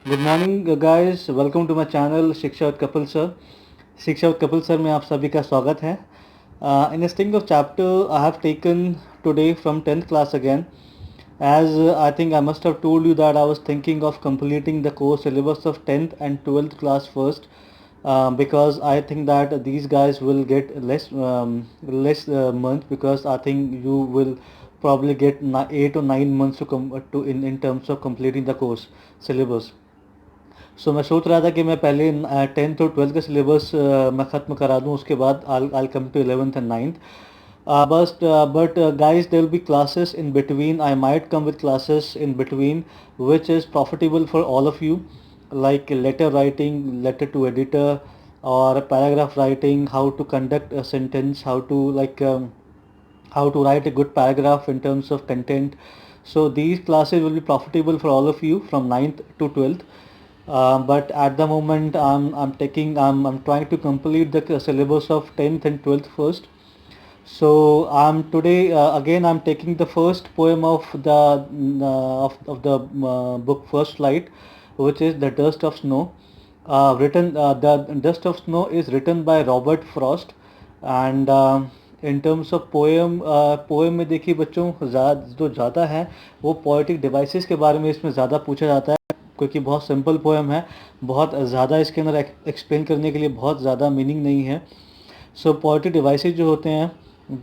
Good morning guys, welcome to my channel Shiksha with Kapil sir. Shiksha with Kapil sir में आप सभी का स्वागत है। In sting of chapter I have taken today from 10th class again, as I think I must have told you that I was thinking of completing the course syllabus of 10th and 12th class first, because I think that these guys will get less months, because I think you will probably get 8 or 9 months to in terms of completing the course syllabus. सो मैं सोच रहा था कि मैं पहले 10th और 12th का syllabus मैं ख़त्म करा दूँ, उसके बाद I'll come to 11th and 9th. But guys, there will be classes in between. I might come with classes in between which is profitable for all of you, like letter writing, letter to editor, or paragraph writing, how to conduct a sentence, how to write a good paragraph in terms of content. So these classes will be profitable for all of you from 9th to 12th. But at the moment I'm trying to complete the syllabus of 10th and 12th first. So today again I'm taking the first poem of the book First Light, which is The Dust of Snow. The Dust of Snow is written by Robert Frost. And in terms of poem में देखिए बच्चों, जो ज़्यादा है वो poetic devices के बारे में इसमें ज़्यादा पूछा जाता है, क्योंकि बहुत सिंपल पोएम है, बहुत ज़्यादा इसके अंदर एक्सप्लेन करने के लिए बहुत ज़्यादा मीनिंग नहीं है. सो पोएटिक डिवाइसेस जो होते हैं,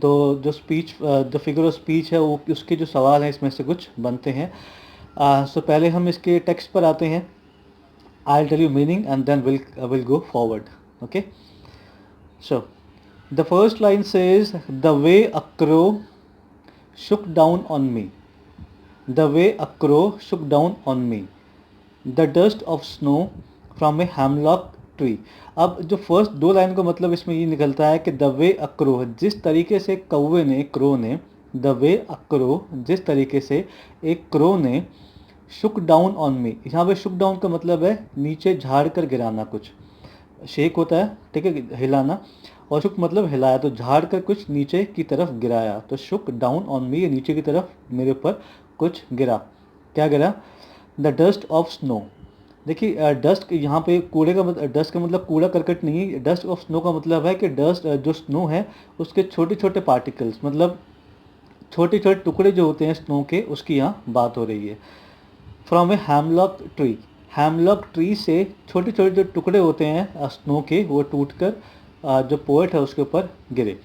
तो जो फिगर ऑफ स्पीच है वो उसके जो सवाल हैं इसमें से कुछ बनते हैं. सो पहले हम इसके टेक्स्ट पर आते हैं. I will tell you meaning and then will go forward. Okay, so the first line says, the way a crow shook down on me, the way a crow shook down on me, the dust of snow from a hemlock tree. अब जो first दो line का मतलब इसमें ये निकलता है कि द वे अ क्रो, जिस तरीके से कौवे ने, क्रो ने, द वे अ क्रो, जिस तरीके से एक क्रो ने, शुक डाउन ऑन मी, यहाँ पे शुक डाउन का मतलब है नीचे झाड़ कर गिराना. कुछ शेक होता है, ठीक है, हिलाना, और शुक मतलब हिलाया, तो झाड़ कर कुछ नीचे की तरफ गिराया. तो शुक डाउन ऑन मी, नीचे की तरफ मेरे ऊपर कुछ गिरा. क्या गिरा? The dust of snow. देखिए डस्ट यहाँ पे कूड़े का मतलब, डस्ट का मतलब कूड़ा करकट नहीं, डस्ट ऑफ स्नो का मतलब है कि डस्ट जो स्नो है उसके छोटे छोटे पार्टिकल्स, मतलब छोटे छोटे टुकड़े जो होते हैं स्नो के, उसकी यहाँ बात हो रही है. From A hemlock tree, hemlock tree से छोटे छोटे जो टुकड़े होते हैं स्नो के, वो टूट कर जो पोएट है उसके ऊपर गिरे.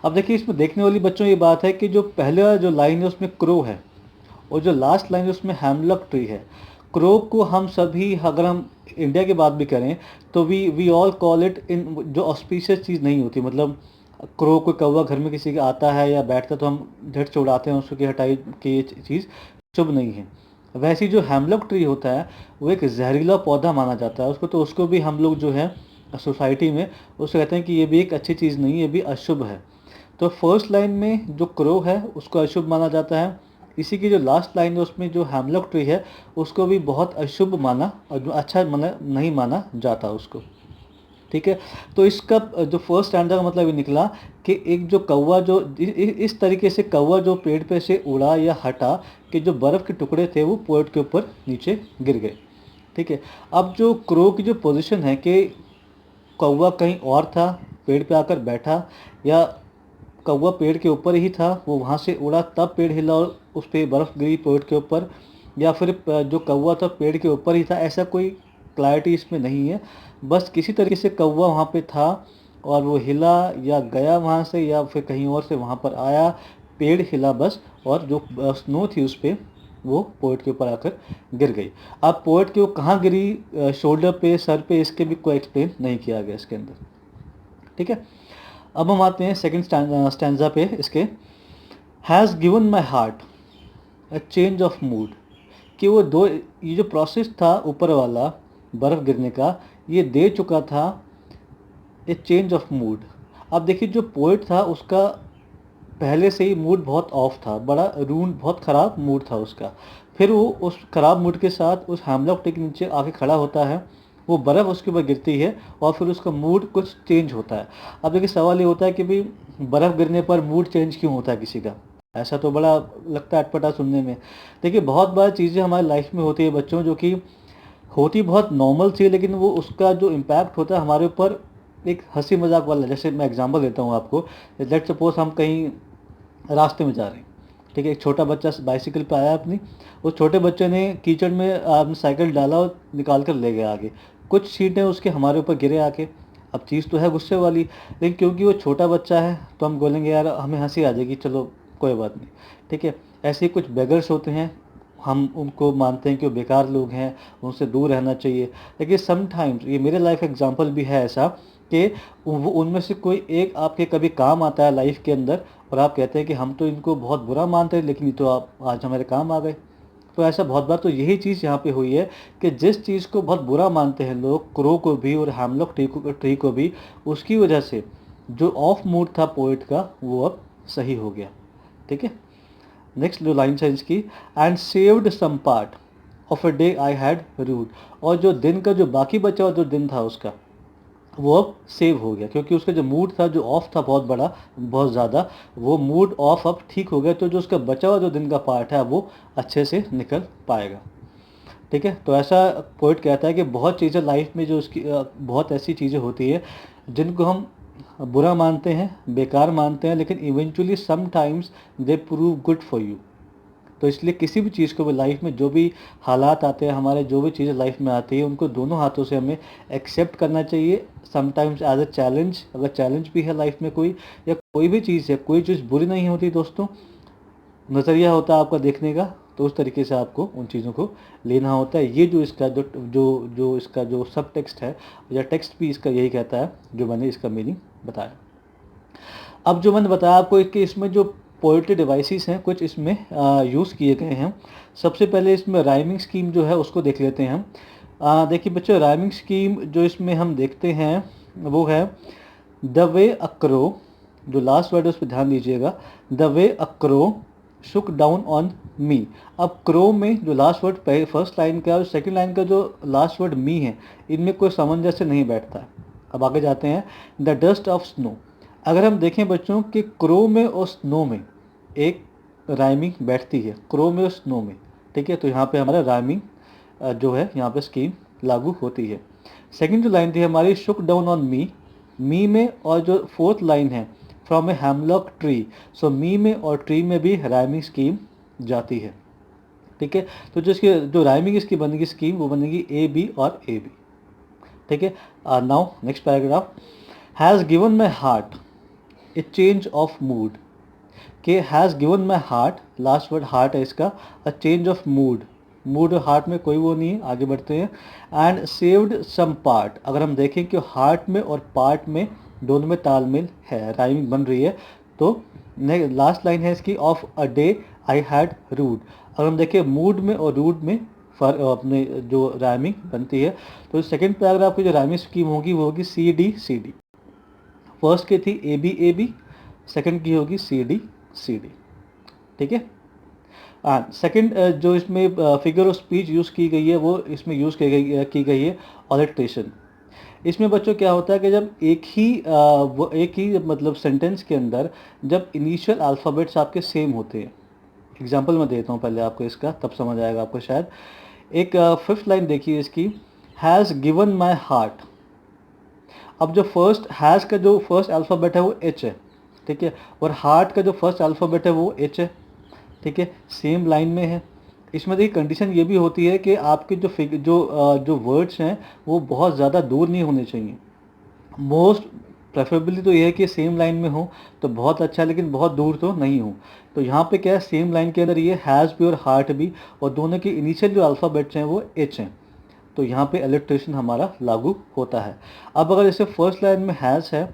अब देखिए इसमें देखने वाली बच्चों ये बात है कि जो पहले जो लाइन है उसमें क्रो है, और जो लास्ट लाइन है उसमें हैमलॉक ट्री है. क्रो को हम सभी, अगर हम इंडिया की बात भी करें तो we all call it in, जो ऑस्पिशियस चीज़ नहीं होती. मतलब क्रो, कोई कौवा घर में किसी का आता है या बैठता तो हम झट से उड़ाते हैं उसको कि हटाई कि ये चीज़ शुभ नहीं है. वैसी जो हैमलॉक ट्री होता है वो एक जहरीला पौधा माना जाता है उसको, तो उसको भी हम लोग जो है सोसाइटी में उसको कहते हैं कि ये भी एक अच्छी चीज़ नहीं, ये भी अशुभ है. तो फर्स्ट लाइन में जो क्रो है उसको अशुभ माना जाता है. इसी की जो लास्ट लाइन है उसमें जो हैमलॉक ट्री है उसको भी बहुत अशुभ माना, और अच्छा नहीं माना जाता उसको. ठीक है, तो इसका जो फर्स्ट स्टैंडर्ड का मतलब ये निकला कि एक जो कौवा, जो इस तरीके से कौवा जो पेड़ पे से उड़ा या हटा कि जो बर्फ़ के टुकड़े थे वो पोएट के ऊपर नीचे गिर गए. ठीक है, अब जो क्रो की जो पोजीशन है कि कौवा कहीं और था, पेड़ पे आकर बैठा, या कौवा पेड़ के ऊपर ही था, वो वहाँ से उड़ा तब पेड़ हिला और उस पर बर्फ़ गिरी पेड़ के ऊपर, या फिर जो कौवा था पेड़ के ऊपर ही था, ऐसा कोई क्लैरिटी इसमें नहीं है. बस किसी तरीके से कौवा वहाँ पे था और वो हिला या गया वहाँ से, या फिर कहीं और से वहाँ पर आया, पेड़ हिला बस, और जो स्नो थी उस पर वो पोएट के ऊपर आकर गिर गई. अब पोएट के वो कहाँ गिरी, शोल्डर पे, सर पे, इसके भी कोई एक्सप्लेन नहीं किया गया इसके अंदर. ठीक है, अब हम आते हैं सेकंड स्टैंजा पे इसके. Has given my heart a change of mood, कि वो दो, ये जो प्रोसेस था ऊपर वाला बर्फ़ गिरने का, ये दे चुका था ए चेंज ऑफ मूड. अब देखिए जो पोएट था उसका पहले से ही मूड बहुत ऑफ था, बड़ा बहुत ख़राब मूड था उसका. फिर वो उस ख़राब मूड के साथ उस हैमलॉक ट्री के नीचे आके खड़ा होता है वो बर्फ़ उसके ऊपर गिरती है और फिर उसका मूड कुछ चेंज होता है। अब देखिए सवाल ये होता है कि भाई बर्फ़ गिरने पर मूड चेंज क्यों होता है किसी का? ऐसा तो बड़ा लगता है अटपटा सुनने में। देखिए बहुत बार चीज़ें हमारी लाइफ में होती है बच्चों, जो कि होती बहुत नॉर्मल सी है, लेकिन वो उसका जो इम्पैक्ट होता है हमारे ऊपर एक हंसी मजाक वाला। जैसे मैं एग्जांपल देता हूँ आपको, लेट सपोज हम कहीं रास्ते में जा रहे हैं, ठीक है, एक छोटा बच्चा बाइसिकल पे आया अपनी, उस छोटे बच्चे ने कीचड़ में अपनी साइकिल डाला और निकाल कर ले गया आगे, कुछ छींटे उसके हमारे ऊपर गिरे आके। अब चीज़ तो है गुस्से वाली, लेकिन क्योंकि वो छोटा बच्चा है तो हम बोलेंगे यार हमें हंसी आ जाएगी, चलो कोई बात नहीं, ठीक है। ऐसे ही कुछ बेगर्स होते हैं, हम उनको मानते हैं कि वो बेकार लोग हैं, उनसे दूर रहना चाहिए। लेकिन समटाइम्स ये मेरे लाइफ एग्जांपल भी है ऐसा कि वो उनमें से कोई एक आपके कभी काम आता है लाइफ के अंदर, और आप कहते हैं कि हम तो इनको बहुत बुरा मानते हैं लेकिन ये तो आप आज हमारे काम आ गए। तो ऐसा बहुत बार तो यही चीज़ यहाँ पे हुई है कि जिस चीज़ को बहुत बुरा मानते हैं लोग, क्रो को भी और हेमलॉक ट्री को भी, उसकी वजह से जो ऑफ मूड था पोइट का वो अब सही हो गया, ठीक है। नेक्स्ट जो लाइन है इसकी, and saved some part of a day I had rued, और जो दिन का जो बाकी बचा हुआ जो दिन था उसका वो अब सेव हो गया, क्योंकि उसका जो मूड था जो ऑफ था बहुत बड़ा, बहुत ज़्यादा, वो मूड ऑफ अब ठीक हो गया, तो जो उसका बचा हुआ जो दिन का पार्ट है वो अच्छे से निकल पाएगा, ठीक है। तो ऐसा पोइट कहता है कि बहुत चीज़ें लाइफ में जो उसकी बहुत ऐसी चीज़ें होती है जिनको हम बुरा मानते हैं, बेकार मानते हैं, लेकिन eventually sometimes they prove good for you. तो इसलिए किसी भी चीज़ को भी लाइफ में जो भी हालात आते हैं हमारे, जो भी चीज़ें लाइफ में आती है उनको दोनों हाथों से हमें एक्सेप्ट करना चाहिए, समटाइम्स एज अ चैलेंज। अगर चैलेंज भी है लाइफ में कोई, या कोई भी चीज़ है, कोई चीज़ बुरी नहीं होती दोस्तों, नज़रिया होता है आपका देखने का, तो उस तरीके से आपको उन चीज़ों को लेना होता है। ये जो इसका जो इसका जो सब टेक्स्ट है या टेक्स्ट भी इसका यही कहता है जो मैंने इसका मीनिंग बताया। अब जो मैंने बताया आपको कि इसमें जो पोएट्री डिवाइसेस हैं कुछ इसमें यूज़ किए गए हैं। सबसे पहले इसमें राइमिंग स्कीम जो है उसको देख लेते हैं हम। देखिए बच्चों, राइमिंग स्कीम जो इसमें हम देखते हैं वो है द वे अक्रो, जो लास्ट वर्ड है उस पर ध्यान दीजिएगा, the way accrue Shuk down on me. अब क्रो में जो लास्ट वर्ड फर्स्ट लाइन का और सेकंड लाइन का जो लास्ट वर्ड मी है, इनमें कोई सामंजस्य नहीं बैठता है। अब आगे जाते हैं, द डस्ट ऑफ स्नो। अगर हम देखें बच्चों कि क्रो में और स्नो में एक राइमिंग बैठती है, क्रो में और स्नो में, ठीक है। तो यहाँ पे हमारा राइमिंग जो है यहाँ पे स्कीम लागू होती है। सेकंड जो लाइन थी हमारी, शुक डाउन ऑन मी में, और जो फोर्थ लाइन है फ्रॉम ए हेमलॉक ट्री, सो मी में और ट्री में भी राइमिंग स्कीम जाती है, ठीक है। तो जो इसकी जो राइमिंग इसकी बनेगी स्कीम, वो बनेगी ए बी और ए बी, ठीक है। Now next paragraph, has given my heart a change of mood, के has given my heart, last word heart है इसका, a change of mood, mood और हार्ट में कोई वो नहीं है, आगे बढ़ते हैं। एंड सेव्ड सम पार्ट, अगर हम देखें कि हार्ट में और पार्ट में दोनों में तालमेल है, राइमिंग बन रही है, तो लास्ट लाइन है इसकी, of a day I had rued. अगर हम देखें मूड में और रूड में अपने जो राइमिंग बनती है, तो सेकेंड पैराग्राफ की जो राइमिंग स्कीम होगी वो होगी C D C D. First की थी ए बी, सेकेंड की होगी सी डी, ठीक है। सेकंड जो इसमें फिगर ऑफ स्पीच यूज़ की गई है वो इसमें यूज़ की गई है ऑलिट्रेशन। इसमें बच्चों क्या होता है कि जब एक ही मतलब सेंटेंस के अंदर जब इनिशियल अल्फ़ाबेट्स आपके सेम होते हैं। एग्जांपल मैं देता हूँ पहले आपको इसका, तब समझ आएगा आपको शायद। एक फिफ्थ लाइन देखिए इसकी, हैज़ गिवन माई हार्ट। अब जो फर्स्ट हैज़ का जो फर्स्ट अल्फ़ाबेट है वो एच है, ठीक है, और हार्ट का जो फर्स्ट अल्फ़ाबेट है वो एच है, ठीक है, सेम लाइन में है। इसमें देखिए कंडीशन ये भी होती है कि आपके जो वर्ड्स हैं वो बहुत ज़्यादा दूर नहीं होने चाहिए। मोस्ट प्रेफरेबली तो ये है कि सेम लाइन में हो तो बहुत अच्छा, लेकिन बहुत दूर तो नहीं हो। तो यहाँ पे क्या है, सेम लाइन के अंदर ये हैज़ भी और हार्ट भी, और दोनों के इनिशियल जो अल्फ़ाबेट्स हैं वो एच हैं, तो यहाँ पे एलिट्रेशन हमारा लागू होता है। अब अगर जैसे फर्स्ट लाइन में हैज़ है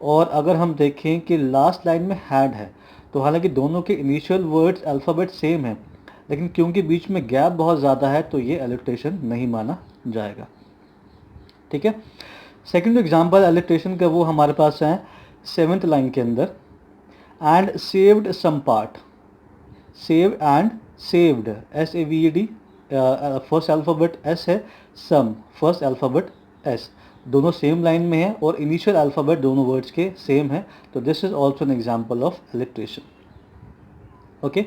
और अगर हम देखें कि लास्ट लाइन में हैड है, तो हालांकि दोनों के इनिशियल वर्ड्स अल्फ़ाबेट सेम है, लेकिन क्योंकि बीच में गैप बहुत ज़्यादा है तो ये एलिट्रेशन नहीं माना जाएगा, ठीक है। सेकंड एग्जांपल एलिट्रेशन का वो हमारे पास है सेवेंथ लाइन के अंदर, and saved some part. Save and saved, SAVED, first alphabet S है, सम फर्स्ट अल्फ़ाबेट एस दोनों सेम लाइन में है और इनिशियल अल्फ़ाबेट दोनों वर्ड्स के सेम है, तो this is also an example of alliteration. Okay,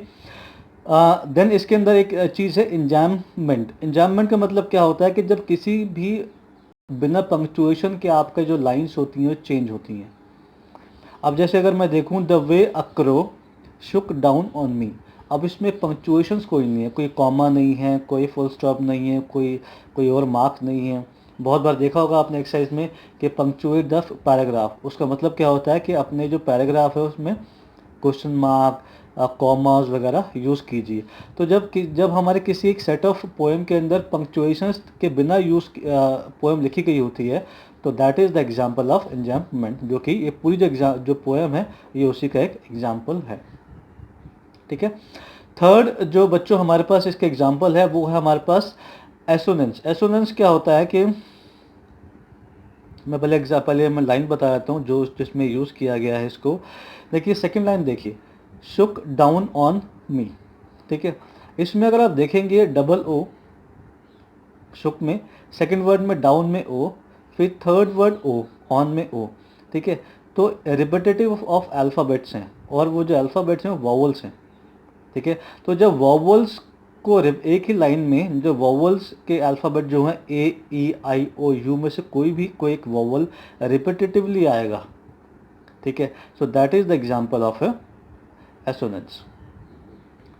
then इसके अंदर एक चीज़ है इंजैममेंट। इंजैममेंट का मतलब क्या होता है कि जब किसी भी बिना पंक्चुएशन के आपका जो लाइंस होती हैं चेंज होती हैं। अब जैसे अगर मैं देखूं the way a crow Shuk down on me, अब इसमें पंक्चुएशंस कोई नहीं है, कोई कॉमा नहीं है, कोई फुल स्टॉप नहीं है, कोई और मार्क नहीं है। बहुत बार देखा होगा आपने एक्सरसाइज में कि पंक्चुएट द पैराग्राफ, उसका मतलब क्या होता है कि अपने जो पैराग्राफ है उसमें क्वेश्चन मार्क कॉमास वगैरह यूज़ कीजिए। तो जब हमारे किसी एक सेट ऑफ पोएम के अंदर पंक्चुएशंस के बिना यूज़ पोएम लिखी गई होती है, तो that is the example of enjambment, जो कि ये पूरी जो पोएम है ये उसी का एक एग्जाम्पल है। ठीक है, थर्ड जो बच्चों हमारे पास इसका एग्जाम्पल है वो है हमारे पास एसोनेंस। एसोनेंस क्या होता है कि मैं पहले मैं लाइन बता देता हूँ जो जिसमें यूज़ किया गया है इसको। देखिए सेकंड लाइन देखिए, शुक डाउन ऑन मी। ठीक है, इसमें अगर आप देखेंगे डबल ओ शुक में, सेकंड वर्ड में डाउन में ओ, फिर थर्ड वर्ड ओ, ऑन में ओ। ठीक है, तो रिपीटेटिव ऑफ अल्फ़ाबेट्स हैं और वो जो अल्फ़ाबेट्स हैं वो वॉवल्स हैं। ठीक है, तो जब वॉवल्स को एक ही लाइन में जो वॉवल्स के अल्फ़ाबेट जो हैं ए ई आई ओ यू में से कोई एक वॉवल रिपीटेटिवली आएगा। ठीक है, so that is the example of assonance.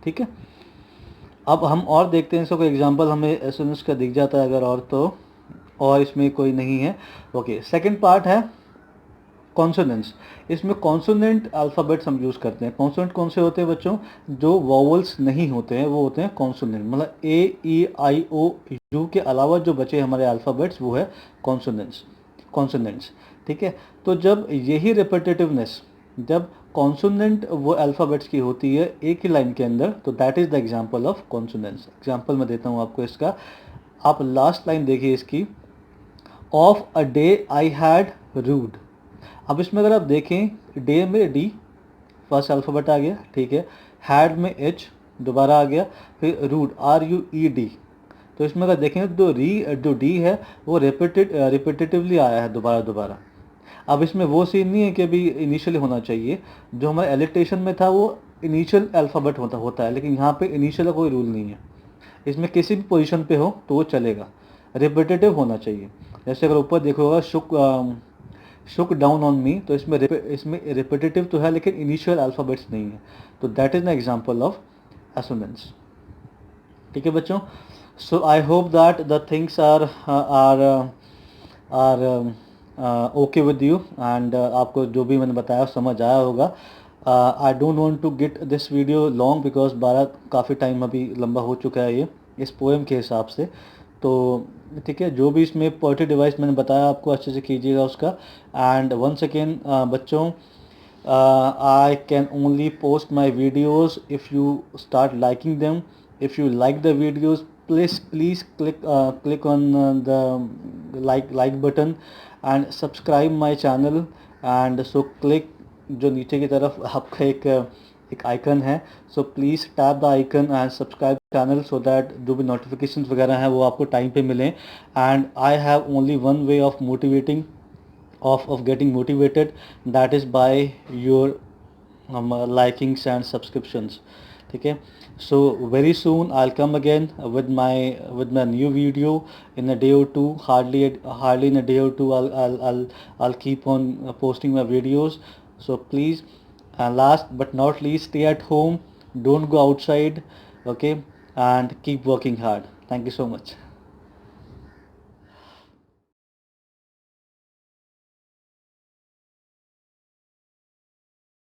ठीक है, अब हम और देखते हैं इसका कोई एग्जाम्पल हमें एसोनेंस का दिख जाता है अगर और तो, और इसमें कोई नहीं है। ओके, सेकंड पार्ट है कॉन्सोनेंट्स। इसमें कॉन्सोनेंट अल्फ़ाबेट्स हम यूज़ करते हैं। कॉन्सोनेंट कौन से होते हैं बच्चों? जो वॉवल्स नहीं होते हैं वो होते हैं कॉन्सोनेंट, मतलब ए ई आई ओ यू के अलावा जो बचे हमारे अल्फ़ाबेट्स वो है कॉन्सोनेंट्स। ठीक है, तो जब यही रिपीटेटिवनेस जब कॉन्सोनेंट वो अल्फ़ाबेट्स की होती है एक ही लाइन के अंदर, तो that is the example of consonants. Example मैं देता हूँ आपको इसका, आप लास्ट लाइन देखिए इसकी, of a day I had rued. अब इसमें अगर आप देखें डे में डी फर्स्ट अल्फ़ाबेट आ गया, ठीक है, हैड में एच दोबारा आ गया, फिर rued R U E D. तो इसमें अगर देखें तो जो डी है वो रिपीटेटिवली आया है दोबारा। अब इसमें वो सीन नहीं है कि अभी इनिशियल होना चाहिए, जो हमारे एलिटेशन में था वो इनिशियल अल्फ़ाबेट होता है, लेकिन यहाँ पे इनिशियल का कोई रूल नहीं है। इसमें किसी भी पोजीशन पे हो तो वो चलेगा, रिपीटेटिव होना चाहिए। जैसे अगर ऊपर देखोगा शुक डाउन ऑन मी, तो इसमें रिपीटेटिव तो है लेकिन इनिशियल अल्फ़ाबेट्स नहीं है, तो that is an example of assonance. ठीक है बच्चों, so I hope that the things are okay with you and आपको जो भी मैंने बताया समझ आया होगा। I don't want to get this video long because 12 काफ़ी टाइम अभी लंबा हो चुका है ये इस पोएम के हिसाब से। तो ठीक है, जो भी इसमें पोएट्री डिवाइस मैंने बताया आपको अच्छे से कीजिएगा उसका। एंड वंस अगेन बच्चों, I can only post my videos if you start liking them. If you like the videos, please click on the like button and subscribe my channel. And so click जो नीचे की तरफ आपका एक icon है, so please tap the icon and subscribe channel so that जो भी notifications वगैरह हैं वो आपको टाइम पे मिलें। And I have only one way of motivating of getting motivated, that is by your likings and subscriptions. ठीक है, so very soon I'll come again with my new video in a day or two. Hardly in a day or two I'll keep on posting my videos. So please, and last but not least, stay at home, don't go outside, okay, and keep working hard. Thank you so much.